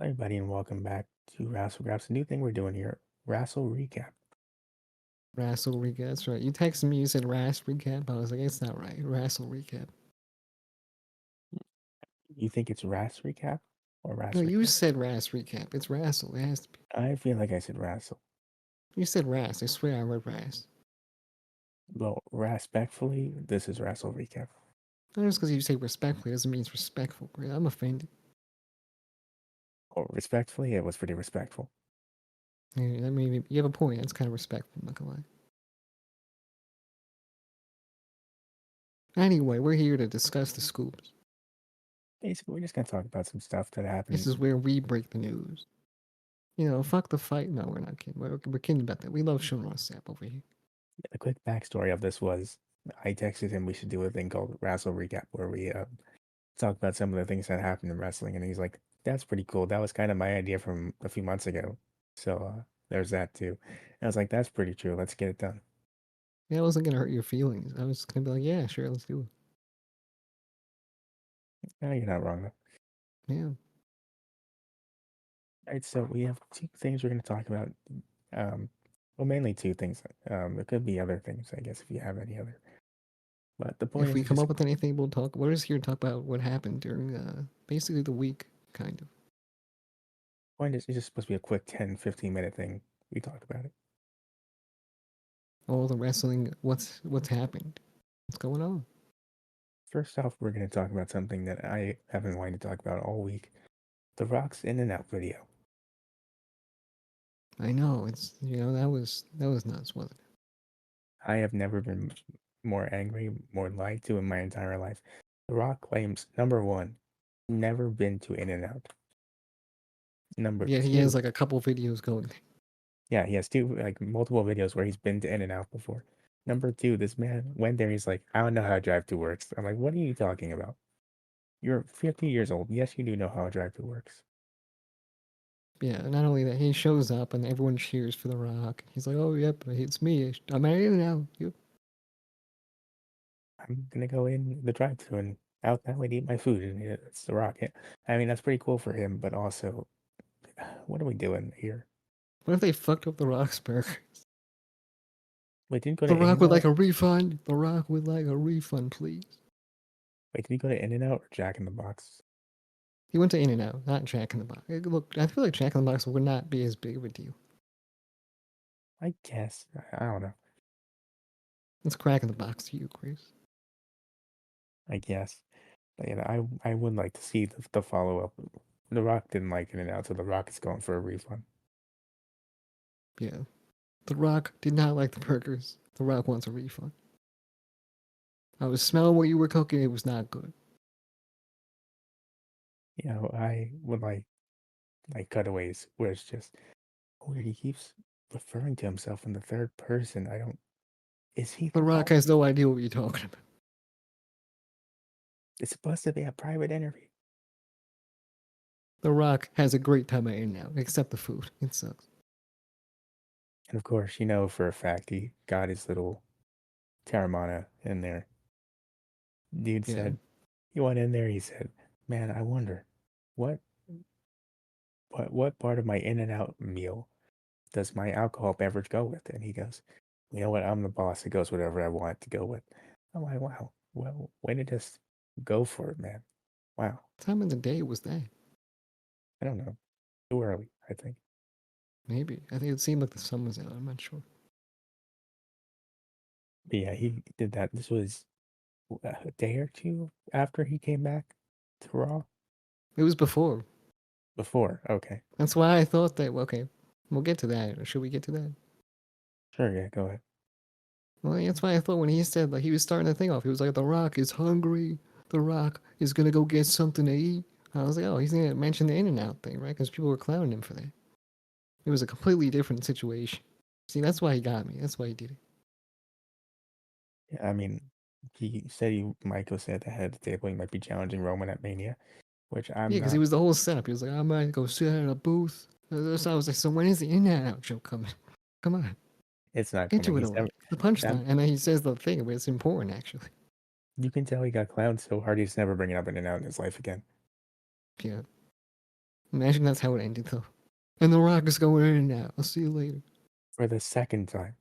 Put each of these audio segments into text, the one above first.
Hi, everybody, and welcome back to Wrassle Graps. A new thing we're doing here, Wrassle Recap. Wrassle Recap. That's right. You texted me. You said Wrassle Recap. I was like, it's not right. Wrassle Recap. You think it's Wrass Recap or No, Wrass you Recap? said Wrass Recap. It's Wrassle. It has to be. I feel like I said Wrassle. You said Wrass. I swear I read Wrass. Well, respectfully, this is Wrassle Recap. Not just because you say respectfully doesn't mean it's respectful. I'm offended. Or respectfully, it was pretty respectful. I mean, you have a point. That's kind of respectful. I'm not gonna lie. Anyway, we're here to discuss the scoops. Basically, we're just going to talk about some stuff that This happened. is where we break the news. Fuck the fight. No, we're not kidding. We're kidding about that. We love showing our sap over here. The quick backstory of this was I texted him we should do a thing called Wrassle Recap where we talk about some of the things that happened in wrestling. And he's like, that's pretty cool. That was kind of my idea from a few months ago. So there's that too. And I was like, that's pretty true. Let's get it done. Yeah, I wasn't gonna hurt your feelings. I was gonna be like, yeah, sure, let's do No, you're not wrong, though. it. Yeah. All right, so we have two things we're going to talk about. Well, mainly two things. There could be other things, I guess, if you have any other. But the point If is we come just up with anything, we'll talk. We're just here to talk about what happened during basically the week, kind of. point is it's just supposed to be a quick 10, 15-minute thing. We talk about it. All the wrestling, what's happened, what's going on. First off, we're going to talk about something that I have been wanting to talk about all week: The Rock's In and Out video. I know it's that was nuts, wasn't it? I have never been more angry, more lied to in my entire life. The Rock claims, number one, never been to In and Out. Number Yeah, he has two, like a couple videos going. yeah, he has multiple videos where he's been to In and Out before. Number two, this man went there. He's like, I don't know how drive-thru works. I'm like, what are you talking about? You're 50 years old. Yes, you do know how a drive-thru works. Yeah, not only that, he shows up and everyone cheers for The Rock. He's like, "Oh, yep, it's me. I'm at it now." Yep. I'm gonna go in the drive-thru and out that way to eat my food, and it's The Rock. Yeah. I mean, that's pretty cool for him, but also, what are we doing here? What if they fucked up The Rock's burger? Wait, didn't you go The to Rock would In-N-Out? like a refund. The Rock would like a refund, please. Wait, did you go to In-N-Out or Jack in the Box? He went to In and Out, not Jack in the Box. Look, I feel like Jack in the Box would not be as big of a deal. I guess. I don't know. It's Crack in the Box to you, Chris. I guess. But, I would like to see the follow-up. The Rock didn't like In-N-Out, so The Rock is going for a refund. Yeah. The Rock did not like the burgers. The Rock wants a refund. I was smelling what you were cooking. It was not good. I would like cutaways where it's just where he keeps referring to himself in the third person. I don't. Is he The the Rock Rock? has no idea what you're talking about. It's supposed to be a private interview. The Rock has a great time at In now, except the food. It sucks. And of course, you know for a fact he got his little Terramana in there. Dude Yeah. said he went in there. He said, "Man, I wonder what what part of my In-N-Out meal does my alcohol beverage go with?" And he goes, "You know what? I'm the boss. It goes whatever I want it to go with." I'm like, wow. Well, way to just go for it, man. Wow. What time of the day was that? I don't know. Too early, I think. Maybe. I think it seemed like the sun was out. I'm not sure. But yeah, he did that. This was a day or two after he came back to Raw. It was before. Before, okay. That's why I thought that. Well, okay, we'll get to that. Or should we get to that? Sure, yeah, go ahead. Well, that's why I thought when he said like he was starting the thing off, he was like, "The Rock is hungry. The Rock is gonna go get something to eat." I was like, "Oh, he's gonna mention the In and Out thing, right?" Because people were clowning him for that. It was a completely different situation. See, that's why he got me. That's why he did it. Yeah, I mean, he said he might go sit at the head of the table. He might be challenging Roman at Mania, which I'm Yeah, because he not. was the whole setup. He was like, "I might go sit at a booth." So I was like, "So when is the In and Out show coming? Come on, It's not get coming. to it He's already." never. The That punchline, and then he says the thing, but it's important actually. you can tell he got clowned so hard he's never bringing up In and Out in his life again. Yeah. Imagine that's how it ended, though. And The Rock is going in and out. I'll see you later. For the second time.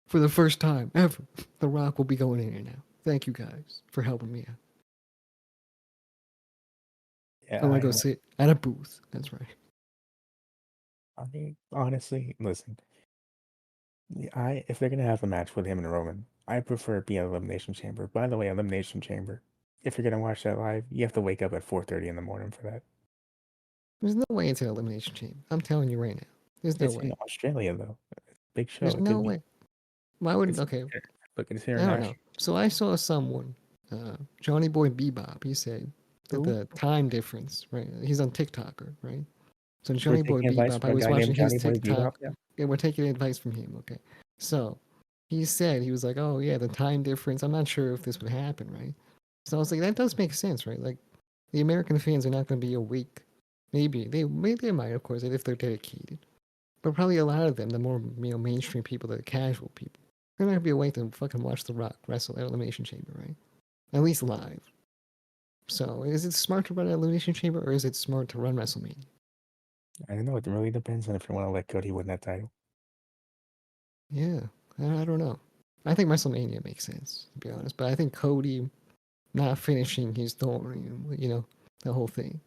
For the first time ever, The Rock will be going in and out. Thank you guys for helping me out. Yeah, I'm gonna go sit at a booth. That's right. I mean, honestly, listen. If they're gonna have a match with him and Roman, I prefer it be an Elimination Chamber. By the way, Elimination Chamber. If you're gonna watch that live, you have to wake up at 4:30 in the morning for that. There's no way it's an elimination chamber. I'm telling you right now. There's no It's in way. Australia though. Big show. There's It no could be. way. Why would It's okay? look. It's I don't know. international. So I saw someone, Johnny Boy Bebop. He said that Who? the time difference, right? He's on TikToker, right? So We're Johnny Boy taking advice Bebop, I from a was guy named watching his Johnny Boy Bebop TikTok. now. Yeah, we're taking advice from him. Okay. So he said he was like, oh yeah, the time difference. I'm not sure if this would happen, right? So I was like, that does make sense, right? Like the American fans are not going to be awake. Maybe they might, of course, if they're dedicated. But probably a lot of them, the more mainstream people, the casual people, they're not gonna be awake to fucking watch The Rock wrestle at Elimination Chamber, right? At least live. So is it smart to run an Elimination Chamber or is it smart to run WrestleMania? I don't know. It really depends on if you want to let Cody win that title. Yeah, I don't know. I think WrestleMania makes sense, to be honest. But I think Cody not finishing his story, the whole thing.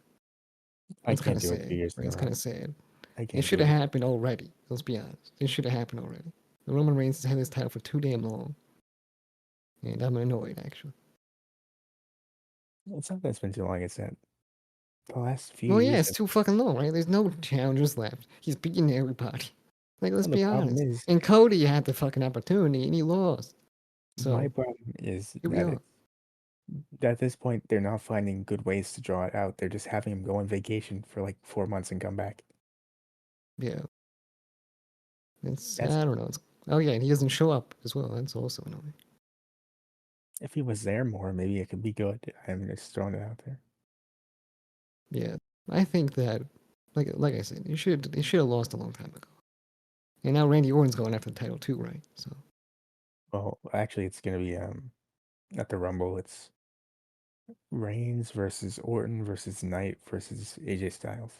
I It's kind can't of do it sad. 2 years in Right? a It's kind row. of sad. I It can't should do have it. happened already. Let's be honest. It should have happened already. The Roman Reigns has had this title for too damn long, and I'm annoyed actually. It's not that it's been too long. It's that the last few Well, yeah, years it's have. too fucking long, right? There's no challengers left. He's beating everybody. Like, let's Well, the be problem honest. is, And Cody had the fucking opportunity and he lost. my So problem is here we that are. it's at this point they're not finding good ways to draw it out. They're just having him go on vacation for like 4 months and come back. Yeah, it's That's I don't know. Oh yeah, and he doesn't show up as well. That's also annoying. if he was there more, maybe it could be good. I'm just throwing it out there. Yeah, I think that, like I said, he should have lost a long time ago. And now Randy Orton's going after the title too, right? So Well, actually, it's gonna be at the Rumble. It's Reigns versus Orton versus Knight versus AJ Styles.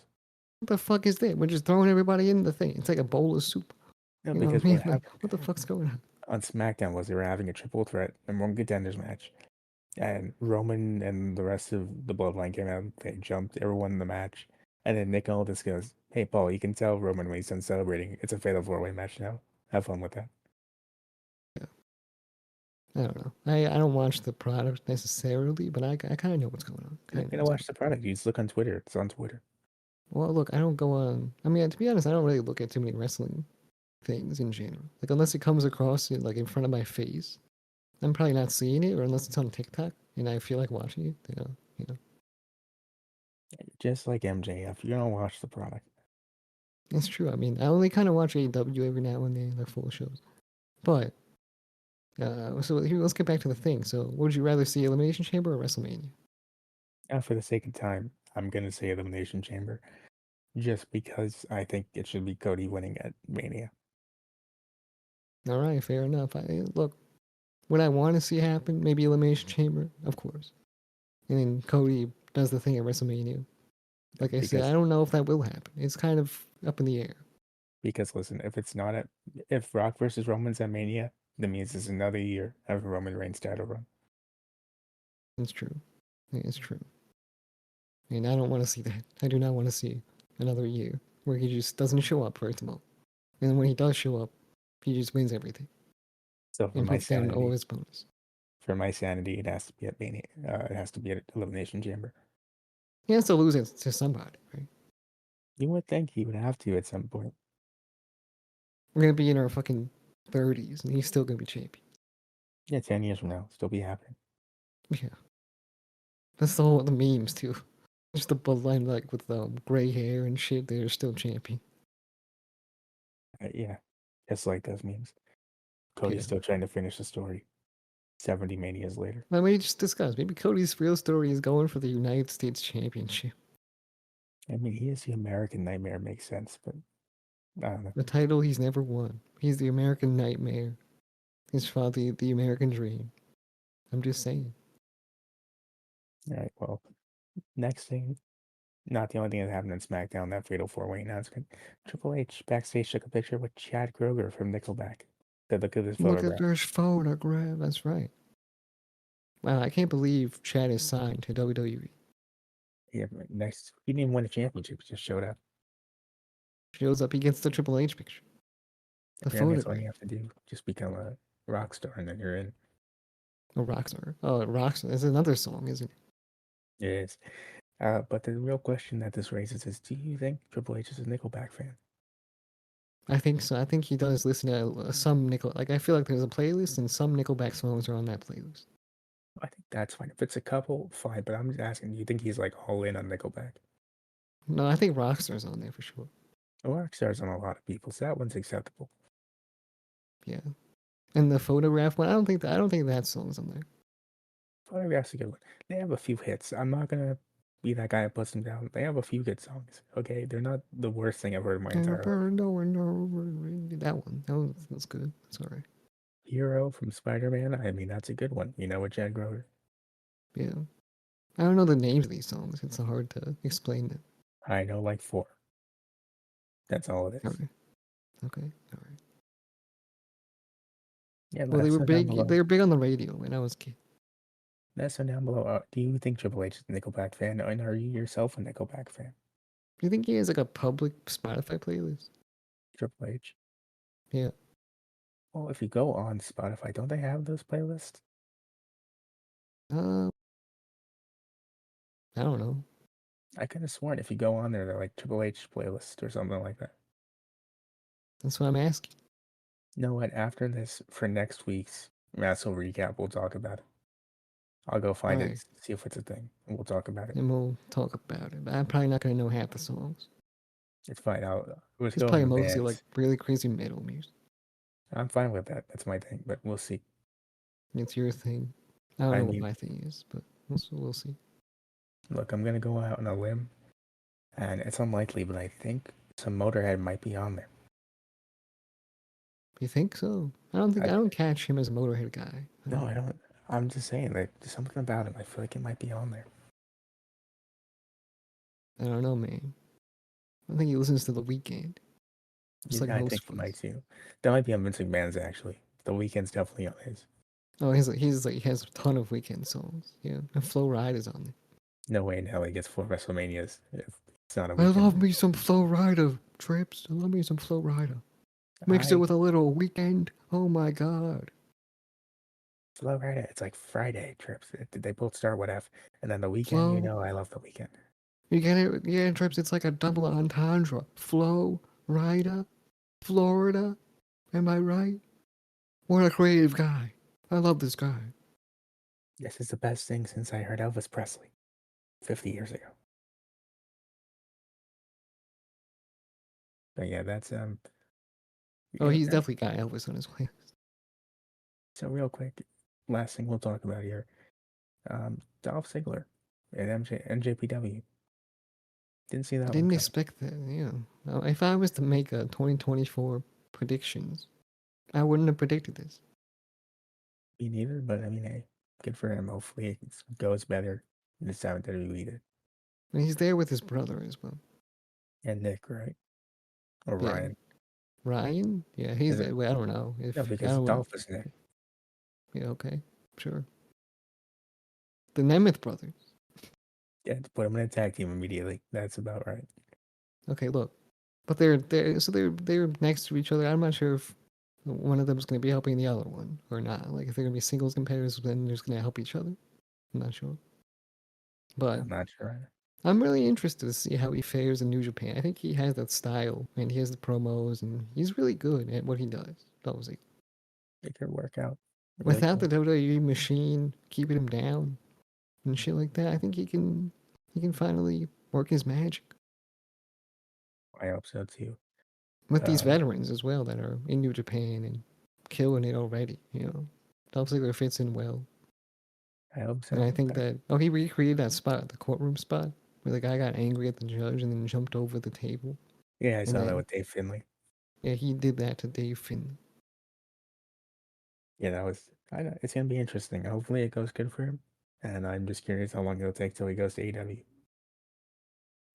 what the fuck is that? We're just throwing everybody in the thing. It's like a bowl of soup. No, You know what because I mean? what Like, happened what the fuck's going on? on SmackDown was they were having a triple threat number one contenders match, and Roman and the rest of the Bloodline came out. They jumped everyone in the match, and then Nick Aldis goes, "Hey, Paul, you can tell Roman when he's done celebrating. It's a fatal four-way match now. Have fun with that." Yeah. I don't know. I don't watch the product necessarily, but I kind of know what's going on. You're Kind not of know gonna what's going watch the product. You just look on Twitter. It's on Twitter. on. Well, look, I don't go on. I mean, to be honest, I don't really look at too many wrestling things in general. Like unless it comes across like in front of my face, I'm probably not seeing it, or unless it's on TikTok and I feel like watching it. You know, Just like MJF, you don't watch the product. it's true. I mean, I only kind of watch AEW every now and then, like full shows. But so here, let's get back to the thing. So, would you rather see Elimination Chamber or WrestleMania? Now, for the sake of time, I'm gonna say Elimination Chamber, just because I think it should be Cody winning at Mania. All right, fair enough. Look, what I want to see happen, maybe Elimination Chamber, of course. And then Cody does the thing at WrestleMania. Like I said, I Because don't know if that will happen. It's kind of up in the air. listen, if Rock versus Roman's at Mania, that means it's another year of a Roman Reigns title run. It's true. It's true. And I don't want to see that. I do not want to see another year where he just doesn't show up, first of all. And when he does show up, he just wins everything So and puts down all his bonus. it has to be at Mania. It has to be at Elimination Chamber. He has to lose it to somebody, right? You would think he would have to at some point. We're going to be in our fucking 30s and he's still going to be champion. Yeah, 10 years from now, still be happening. Yeah. That's the whole the memes, too. Just the bloodline, like with gray hair and shit, they're still champion. Yeah, just like those memes. Yeah. Cody's still trying to finish the story. 70 Manias later. Now, we just discussed. Maybe Cody's real story is going for the United States Championship. I mean, he is the American Nightmare, makes sense, but I don't know. The title he's never won. He's the American Nightmare. His father, the American Dream. I'm just saying. All right, well, next thing Not the only thing that happened in SmackDown, that Fatal 4-Way announcement. Triple H backstage took a picture with Chad Kroeger from Nickleback. Said, look at this Look at photograph. this photograph. That's right. Wow, I can't believe Chad is signed to WWE. Yeah, next, he didn't even win a championship, he just showed up. Shows up, he gets the Triple H picture. The Apparently, that's all photograph. you have to do. Just become a rock star, and then you're in. A Rockstar. Oh, Rockstar. It's another song, isn't it? It is. But the real question that this raises is, do you think Triple H is a Nickelback fan? I think so. I think he does listen to some Nickel. Like, I feel like there's a playlist and some Nickelback songs are on that playlist. I think that's fine. If it's a couple, fine. But I'm just asking, do you think he's like all in on Nickelback? No, I think Rockstar's on there for sure. Rockstar's on a lot of people, so that one's acceptable. Yeah. And the photograph one, I don't think that song's on there. Photograph's a good one. They have a few hits. I'm not gonna be that guy that puts them down. They have a few good songs. Okay, they're not the worst thing I've heard in my entire life. That one. That's good. That's all right. Hero from Spider-Man. I mean, that's a good one. You know, with Chad Kroeger. Yeah. I don't know the names of these songs. It's hard to explain it. I know like four. That's all it is. Okay. Okay. All right. Yeah, Well, let us know down below. They were big on the radio when I was a kid. Let us know down below. Do you think Triple H is a Nickelback fan, and are you yourself a Nickelback fan? Do you think he has like a public Spotify playlist? Triple H. Yeah. Well, if you go on Spotify, don't they have those playlists? Uh, I don't know. I could have sworn if you go on there, they're like Triple H playlist or something like that. That's what I'm asking. You know what? After this, for next week's Wrassle Recap, we'll talk about it. I'll go All find it, right. see if it's a thing, and we'll talk about it. And we'll talk about it. But I'm probably not gonna know half the songs. It's fine. Let's It's go over probably the mostly like bands. really crazy metal music. I'm fine with that. That's my thing, but we'll see. It's your thing. I don't I know what mean, my thing is, but we'll see. look, I'm gonna go out on a limb, and it's unlikely, but I think some Motorhead might be on there. You think so? I don't catch him as a Motorhead guy. No, I don't. I'm just saying, like, there's something about him. I feel like it might be on there. I don't know, man. I think he listens to The Weeknd. Just like Yeah, I most think he of might us. too. That might be on Vincent Band's actually. The Weekend's definitely on his. Oh, he has a ton of Weeknd songs. Yeah, and Flow Ride is on there. No way in hell he gets 4 WrestleManias if it's not a I Weekend. love me some Flow Rider trips. I love me some Flow Rider. Mixed it I with a little Weekend. Oh my god. Flow Rider. It's like Friday trips. They both start with F, and then the Weekend. You Flow. know, I love the Weekend. You get it? Yeah, trips. It's like a double entendre. Flow Rider, Florida. Am I right? What a creative guy. I love this guy. This is the best thing since I heard Elvis Presley 50 years ago. But yeah, that's Oh, yeah, he's that's definitely got Elvis on his playlist. so real quick. Last thing we'll talk about here. Dolph Ziggler at NJPW. Didn't see I that one didn't coming. expect that. Yeah. If I was to make a 2024 predictions, I wouldn't have predicted this. Me neither, but I mean, hey, good for him. Hopefully it goes better this time that we did. And he's there with his brother as well. And Nick, right? Or Yeah. Ryan. Ryan? Yeah, Is he's. it? Well, I don't know No, if I because don't. Dolph is Nick. Yeah. Okay. Sure. The Nemeth brothers. Yeah, put him in a tag team immediately. That's about right. Okay. Look, but they're next to each other. I'm not sure if one of them is going to be helping the other one or not. Like if they're going to be singles competitors, then they're just going to help each other. I'm not sure. But I'm not sure. I'm really interested to see how he fares in New Japan. I think he has that style and he has the promos and he's really good at what he does. Obviously. It could work out really Without the cool. WWE machine keeping him down and shit like that, I think he can finally work his magic I hope so too. with these Um, veterans as well that are in New Japan and killing it already. You know, Dolph Ziggler fits in well, I hope and so. I think that he recreated that spot, the courtroom spot, where the guy got angry at the judge and then jumped over the table, Yeah, I and saw that then with Dave Finley. yeah, he did that to Dave Finley. Yeah, that was. I know it's gonna be interesting. Hopefully, it goes good for him. And I'm just curious how long it'll take till he goes to AEW.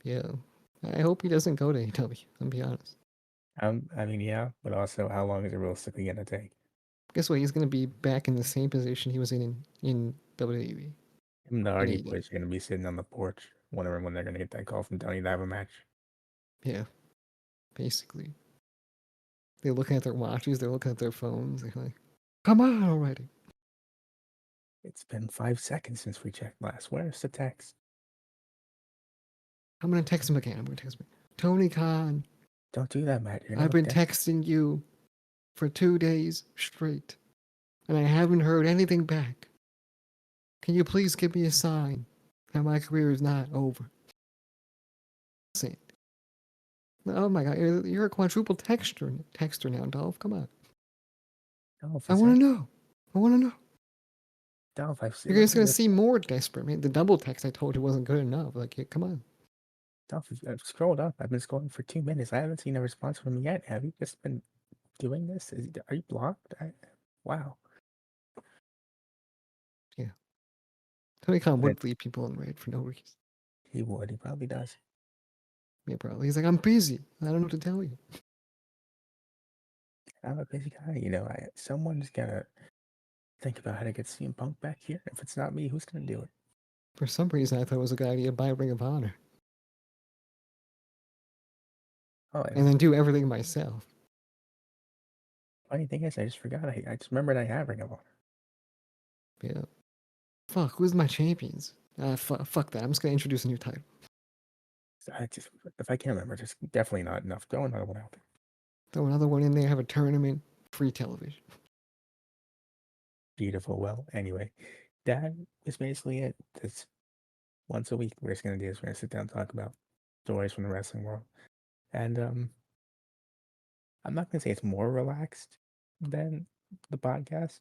Yeah. I hope he doesn't go to AEW. I'll be honest. I mean, yeah, but also, how long is it realistically gonna take? Guess what? He's gonna be back in the same position he was in WWE. Him and the In Hardy AEW. Boys are gonna be sitting on the porch, wondering when they're gonna get that call from Tony to have a match. Yeah. Basically. They're looking at their watches, they're looking at their phones, they're like, come on already. It's been 5 seconds since we checked last. Where's the text? I'm gonna text him again. I'm gonna text him. Tony Khan, Don't do that, Matt. You're I've never been dead. texting you for 2 days straight, and I haven't heard anything back. Can you please give me a sign that my career is not over? Oh my god, you're a quadruple texter now, Dolph. Come on. Dolph, I is want that to know. I want to know. Dolph? I've seen. You're just gonna seem more desperate, man. The double text I told you wasn't good enough. Like, yeah, come on. Dolph, I've scrolled up. I've been scrolling for 2 minutes. I haven't seen a response from him yet. Have you just been doing this? Are you blocked? Wow. Yeah, Tony Khan But would leave people on red for no reason. he would. He probably does. Yeah, probably. He's like, I'm busy. I don't know what to tell you. I'm a busy guy. Someone's gotta think about how to get CM Punk back here. If it's not me, who's gonna do it? For some reason, I thought it was a good idea to buy Ring of Honor Oh, and then do everything myself. funny thing is, I just forgot. I just remembered I have Ring of Honor. Yeah. Fuck, who's my champions? Fuck that. I'm just gonna introduce a new title. If I can't remember, just definitely not enough. Throw another one out there. Throw another one in there. Have a tournament. Free television. Beautiful. Well, anyway, that is basically it. This once a week we're just gonna do this. We're gonna sit down and talk about stories from the wrestling world. And I'm not gonna say it's more relaxed than the podcast,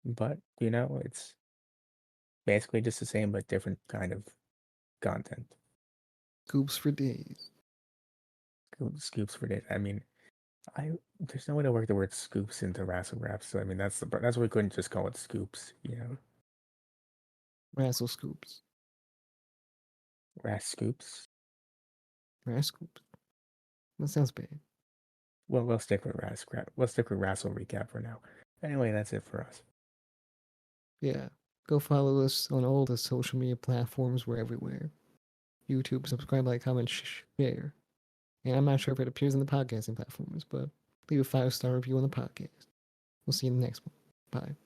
but it's basically just the same but different kind of content. Scoops for days. Scoops for days. I mean, there's no way to work the word scoops into Wrassle Graps. So I mean, that's why we couldn't just call it scoops. Wrassle Scoops. Ras scoops. Wrass Scoops. That sounds bad. Well, we'll stick with We'll stick with Wrassle Recap for now. Anyway, that's it for us. Yeah. Go follow us on all the social media platforms. We're everywhere. YouTube, subscribe, like, comment, share. And I'm not sure if it appears in the podcasting platforms, but leave a 5-star review on the podcast. We'll see you in the next one. Bye.